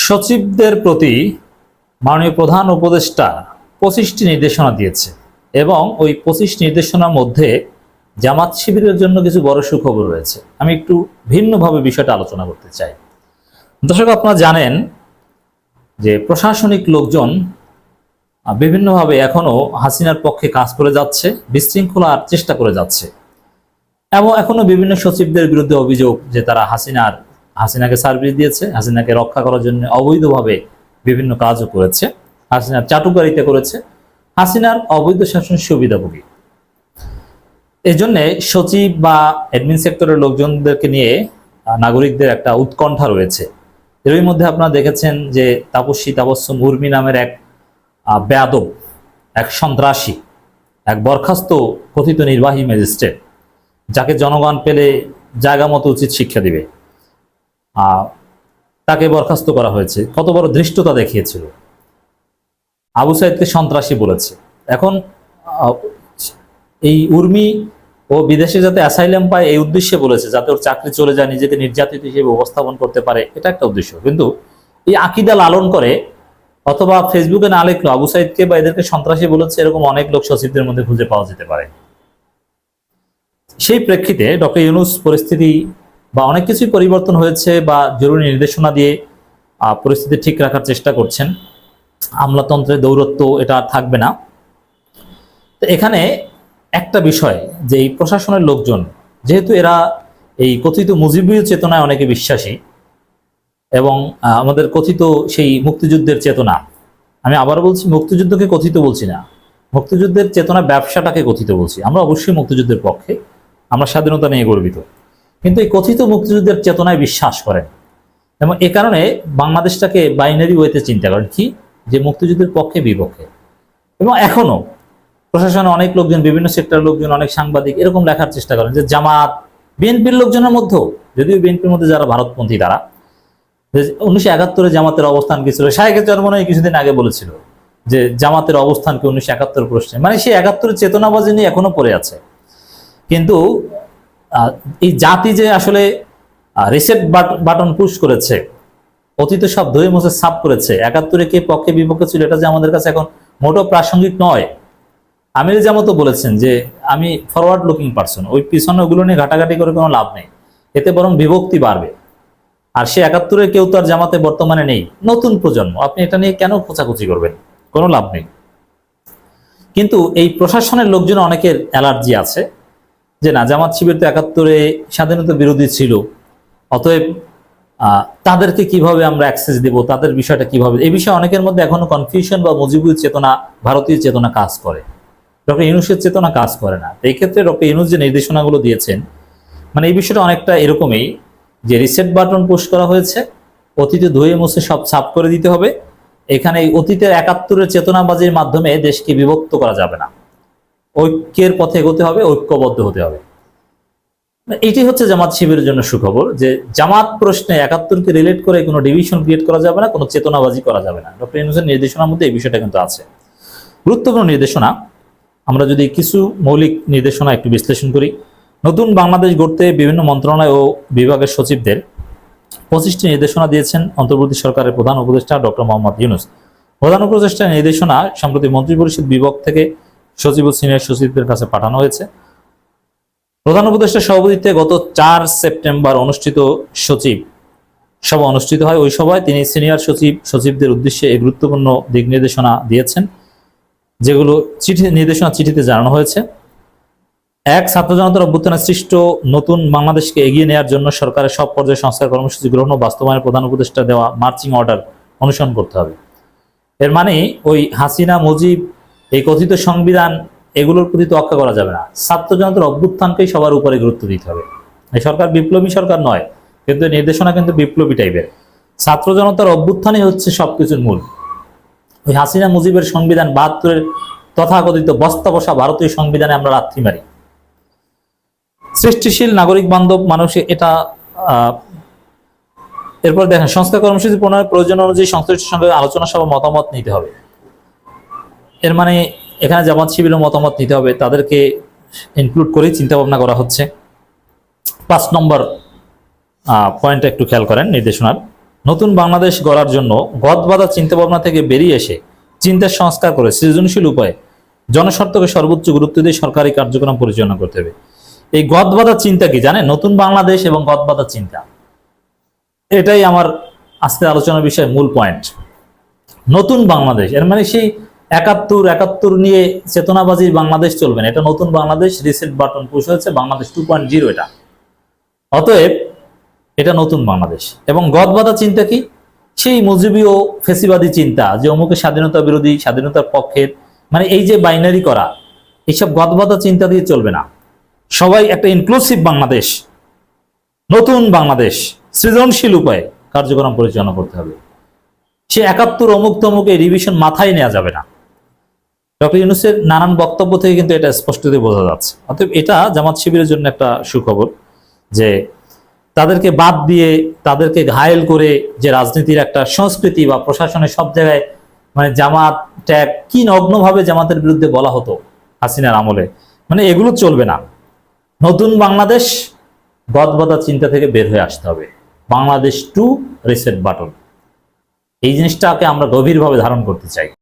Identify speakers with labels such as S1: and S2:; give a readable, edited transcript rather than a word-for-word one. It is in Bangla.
S1: সচিবদের প্রতি মাননীয় প্রধান উপদেষ্টা 25টি নির্দেশনা দিয়েছে এবং ওই 25 নির্দেশনার মধ্যে জামাত শিবিরের জন্য কিছু বড় সুখবর রয়েছে। আমি একটু ভিন্নভাবে বিষয়টা আলোচনা করতে চাই। দর্শক, আপনারা জানেন যে প্রশাসনিক লোকজন বিভিন্নভাবে এখনো হাসিনার পক্ষে কাজ করে যাচ্ছে, বিশৃঙ্খলার চেষ্টা করে যাচ্ছে এবং এখনো বিভিন্ন সচিবদের বিরুদ্ধে অভিযোগ যে তারা হাসিনাকে সার্ভিস দিয়েছে, হাসিনাকে রক্ষা করার জন্য অবৈধভাবে বিভিন্ন কাজও করেছে, হাসিনার চাটুকারিতা করেছে, হাসিনার অবৈধ শাসনের সুবিধাভোগী। এই জন্যে সচিব বা অ্যাডমিন সেক্টরের লোকজনদেরকে নিয়ে নাগরিকদের একটা উৎকণ্ঠা রয়েছে। এরই মধ্যে আপনারা দেখেছেন যে তাপস্বী তাবস্সুম উর্মি নামের এক বেয়াদব, এক সন্ত্রাসী, এক বরখাস্ত কথিত নির্বাহী ম্যাজিস্ট্রেট, যাকে জনগণ পেলে জায়গা মতো উচিত শিক্ষা দিবে, তাকে বরখাস্ত করা হয়েছে। কত বড় ধৃষ্টতা দেখিয়েছিল। আবু সাইদকে সন্ত্রাসী বলেছে। এখন এই উর্মি ও বিদেশে যাতে অ্যাসাইলাম পায় এই উদ্দেশ্যে বলেছে, যাতে ওর চাকরি চলে যায়, নিজেকে নির্যাতিত হিসেবে উপস্থাপন করতে পারে, এটা একটা উদ্দেশ্য। কিন্তু এই আকিদা লালন করে অথবা ফেসবুকে না লিখলো আবু সাইদকে বা এদেরকে সন্ত্রাসী বলেছে, এরকম অনেক লোক সচিবদের মধ্যে খুঁজে পাওয়া যেতে পারে। সেই প্রেক্ষিতে ডক্টর ইউনূস পরিস্থিতি বা অনেক কিছুই পরিবর্তন হয়েছে বা জরুরি নির্দেশনা দিয়ে পরিস্থিতি ঠিক রাখার চেষ্টা করছেন। আমলাতন্ত্রের দৌরত্ব এটা আর থাকবে না। তো এখানে একটা বিষয় যে এই প্রশাসনের লোকজন, যেহেতু এরা এই কথিত মুজিবী চেতনায় অনেকে বিশ্বাসী এবং আমাদের কথিত সেই মুক্তিযুদ্ধের চেতনা, আমি আবার বলছি মুক্তিযুদ্ধকে কথিত বলছি না, মুক্তিযুদ্ধের চেতনা ব্যবসাটাকে কথিত বলছি। আমরা অবশ্যই মুক্তিযুদ্ধের পক্ষে, আমরা স্বাধীনতা নিয়ে গর্বিত, কিন্তু এই কথিত মুক্তিযুদ্ধের চেতনায় বিশ্বাস করেন এবং এ কারণে বাংলাদেশটাকে বাইনারি ওয়েতে চিন্তা করেন, কি যে মুক্তিযুদ্ধের পক্ষে বিপক্ষে। এবং এখনো প্রশাসনে অনেক লোকজন, বিভিন্ন সেক্টরের লোকজন, অনেক সাংবাদিক এরকম লেখার চেষ্টা করেন যে জামাত, বিএনপির লোকজনের মধ্যেও, যদিও বিএনপির মধ্যে যারা ভারতপন্থী তারা 1971 জামাতের অবস্থান কি ছিল, শাহেখের চরমনাই কিছুদিন আগে বলেছিল যে জামাতের অবস্থানকে 1971 প্রশ্নে, মানে সেই 71 চেতনাবাজি নিয়ে এখনো পড়ে আছে। কিন্তু এই জাতি যে আসলে রিসেট বাটন পুশ করেছে, অতীত সব ধুয়ে মুছে সাফ করেছে, 71 কে পক্ষে বিপক্ষে ছিল, এটা যে আমাদের কাছে এখন মোটেও প্রাসঙ্গিক নয়। আমির জামাতও বলেছেন যে আমি ফরওয়ার্ড লুকিং পারসন, ওই পিছনে ওগুলো নিয়ে ঘাটাঘাটি করে কোনো লাভ নেই, এতে বরং বিভক্তি বাড়বে। আর সে 71 কেউ তো আর জামাতে বর্তমানে নেই, নতুন প্রজন্ম, আপনি এটা নিয়ে কেন খোঁচাখুচি করবেন, কোনো লাভ নেই। কিন্তু এই প্রশাসনের লোকজন অনেকের অ্যালার্জি আছে যে না, জামাত শিবির তো 71 স্বাধীনতা বিরোধী ছিল, অতএব তাদেরকে কিভাবে আমরা অ্যাক্সেস দেব, তাদের বিষয়টা কিভাবে, এই বিষয়ে অনেকের মধ্যে এখনো কনফিউশন বা মুজিবুর চেতনা, ভারতীয় চেতনা কাজ করে, ডক্টর ইউনূসের চেতনা কাজ করে না। এই ক্ষেত্রে ডক্টর ইউনূস যে নির্দেশনাগুলো দিয়েছেন, মানে এই বিষয়টা অনেকটা এরকমই যে রিসেট বাটন পুশ করা হয়েছে, অতীতে ধুয়ে মুছে সব সাফ করে দিতে হবে। এখানে এই অতীতের 71 চেতনাবাজির মাধ্যমে দেশকে বিভক্ত করা যাবে না, ঐক্যের পথে এগোতে হবে, ঐক্যবদ্ধ হতে হবে। এটি হচ্ছে জামাত শিবিরের জন্য সুখবর যে জামাত প্রশ্নে 71-কে রিলেট করে কোনো ডিভিশন ক্রিয়েট করা যাবে না, কোনো চেতনাবাজি করা যাবে না। ডক্টর ইউনূসের নির্দেশনার মধ্যে এই বিষয়টা কিন্তু আছে। গুরুত্বপূর্ণ নির্দেশনা। আমরা যদি কিছু মৌলিক নির্দেশনা একটু বিশ্লেষণ করি। নতুন বাংলাদেশ গড়তে বিভিন্ন মন্ত্রণালয় ও বিভাগের সচিবদের 25টি নির্দেশনা দিয়েছেন অন্তর্বর্তী সরকারের প্রধান উপদেষ্টা ডক্টর মোহাম্মদ ইউনূস। প্রধান উপদেষ্টার নির্দেশনা সম্প্রতি মন্ত্রিপরিষদ বিভাগ থেকে সচিব ও সিনিয়র সচিবদের কাছে পাঠানো হয়েছে। প্রধান উপদেষ্টার সভাপতিত্বে গত 4 সেপ্টেম্বর অনুষ্ঠিত সচিব সভা অনুষ্ঠিত হয়। ওই সভায় তিনি সিনিয়র সচিবদের উদ্দেশ্যে এই গুরুত্বপূর্ণ দিক নির্দেশনা দিয়েছেন, যেগুলো নির্দেশনা চিঠিতে জানানো হয়েছে। এক, ছাত্র জনতার অভ্যুত্থানে সৃষ্ট নতুন বাংলাদেশকে এগিয়ে নেওয়ার জন্য সরকারের সব পর্যায়ে সংস্কার কর্মসূচি গ্রহণ ও বাস্তবায়নের প্রধান উপদেষ্টা দেওয়া মার্চিং অর্ডার অনুসরণ করতে হবে। এর মানে ওই হাসিনা, মুজিব, এই কথিত সংবিধান, এগুলোর প্রতি তোয়াক্কা করা যাবে না। ছাত্র জনতার অভ্যুত্থানকেই সবার উপরে গুরুত্ব দিতে হবে। এই সরকার বিপ্লবী সরকার নয়, কিন্তু নির্দেশনা কিন্তু বিপ্লবী টাইপের। ছাত্র জনতার অভ্যুত্থানই হচ্ছে সবকিছুর মূল। ওই হাসিনা মুজিবের সংবিধান 72-এর তথাকথিত বস্তা বসা ভারতীয় সংবিধানে আমরা লাথি মারি। সৃষ্টিশীল নাগরিক বান্ধব মানুষ এটা। এরপর দেখেন, সংস্কার কর্মসূচি প্রণয়নের প্রয়োজন অনুযায়ী সংশ্লিষ্টদের সঙ্গে আলোচনা সভা মতামত নিতে হবে। এর মানে এখানে জামাত শিবিরের মতামত নিতে হবে, তাদেরকে ইনক্লুড করেই চিন্তা ভাবনা করা হচ্ছে। 5 নম্বর পয়েন্টটা একটু খেয়াল করেন নির্দেশনার। নতুন বাংলাদেশ গড়ার জন্য গদবাঁধা চিন্তাভাবনা থেকে বেরিয়ে এসে চিন্তার সংস্কার করে সৃজনশীল উপায়ে জনস্বার্থকে সর্বোচ্চ গুরুত্ব দিয়ে সরকারি কার্যক্রম পরিচালনা করতে হবে। এই গদবাঁধা চিন্তা কি জানেন? নতুন বাংলাদেশ এবং গদবাঁধা চিন্তা, এটাই আমার আজকের আলোচনার বিষয়, মূল পয়েন্ট। নতুন বাংলাদেশ এর মানে সেই একাত্তর নিয়ে চেতনাবাজির বাংলাদেশ চলবে না। এটা নতুন বাংলাদেশ, রিসেট বাটন পুশ হয়েছে, বাংলাদেশ 2.0 এটা। অতএব এটা নতুন বাংলাদেশ। এবং গদবাঁধা চিন্তা কি? সেই মুজিবী ও ফেসিবাদী চিন্তা, যে অমুকে স্বাধীনতা বিরোধী, স্বাধীনতার পক্ষের, মানে এই যে বাইনারি করা, এইসব গদবাঁধা চিন্তা দিয়ে চলবে না। সবাই একটা ইনক্লুসিভ বাংলাদেশ, নতুন বাংলাদেশ, সৃজনশীল উপায়ে কার্যক্রম পরিচালনা করতে হবে। সে 71 অমুক তমুক এই রিভিশন মাথায় নেওয়া যাবে না। ডক্টর ইউনূসের নানান বক্তব্য থেকে কিন্তু এটা স্পষ্টতই বোঝা যাচ্ছে। অতএব এটা জামাত শিবিরের জন্য একটা সুখবর যে তাদেরকে বাদ দিয়ে, তাদেরকে ঘায়েল করে যে রাজনীতির একটা সংস্কৃতি বা প্রশাসনের সব জায়গায় মানে জামাত ট্যাগ কি নগ্নভাবে জামাতের বিরুদ্ধে বলা হতো হাসিনার আমলে, মানে এগুলো চলবে না। নতুন বাংলাদেশ, গদবাঁধা চিন্তা থেকে বের হয়ে আসতে হবে। বাংলাদেশ 2 রিসেট বাটন, এই জিনিসটাকে আমরা গভীরভাবে ধারণ করতে চাই।